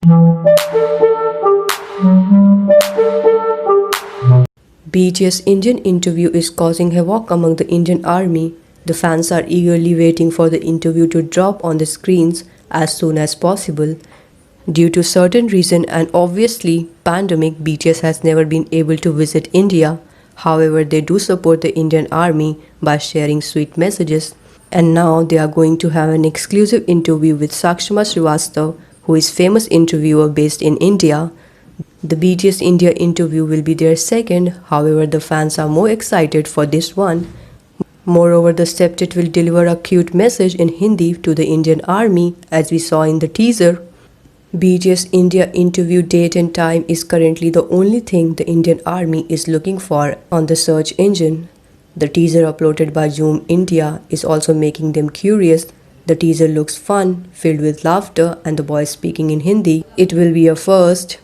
BTS Indian interview is causing havoc among the Indian army. The fans are eagerly waiting for the interview to drop on the screens as soon as possible. Due to certain reason and obviously pandemic, BTS has never been able to visit India. However, they do support the Indian army by sharing sweet messages. And now they are going to have an exclusive interview with Sakshima Srivastav, who is famous interviewer based in India. The BTS India interview will be their second, however, the fans are more excited for this one. Moreover, the septet will deliver a cute message in Hindi to the Indian army as we saw in the teaser. BTS India interview date and time is currently the only thing the Indian army is looking for on the search engine. The teaser uploaded by Zoom India is also making them curious. The teaser looks fun, filled with laughter, and the boys speaking in Hindi. It will be a first.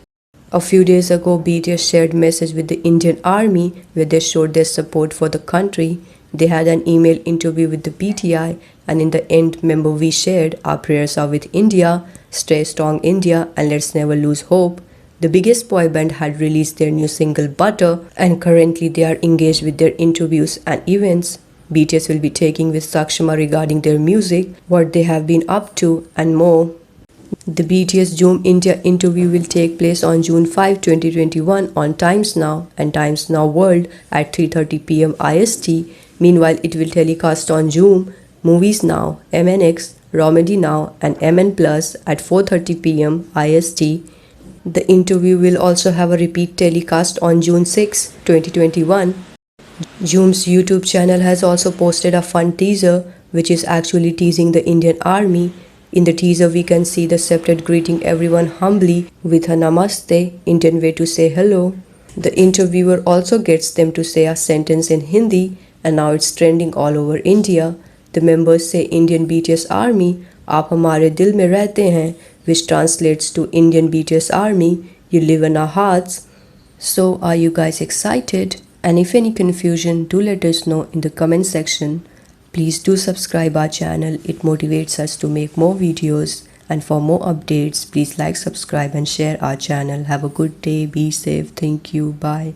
A few days ago, BTS shared message with the Indian army where they showed their support for the country. They had an email interview with the PTI, and in the end, member we shared our prayers are with India, stay strong India, and let's never lose hope. The biggest boy band had released their new single Butter, and currently they are engaged with their interviews and events. BTS will be taking with Sakshima regarding their music, what they have been up to, and more. The BTS Zoom India interview will take place on June 5, 2021 on Times Now and Times Now World at 3:30 p.m. IST. Meanwhile, it will telecast on Zoom, Movies Now, MNX, Romedy Now, and MN Plus at 4:30 p.m. IST. The interview will also have a repeat telecast on June 6, 2021. Zoom's YouTube channel has also posted a fun teaser which is actually teasing the Indian army. In the teaser, we can see the septet greeting everyone humbly with a namaste, Indian way to say hello. The interviewer also gets them to say a sentence in Hindi, and now it's trending all over India. The members say Indian BTS Army, "Aap hamare dil mein rehte hain," which translates to Indian BTS Army, "You live in our hearts." So, are you guys excited? And if any confusion, do let us know in the comment section. Please do subscribe our channel, it motivates us to make more videos. And for more updates, please like, subscribe and share our channel. Have a good day, be safe, thank you, bye.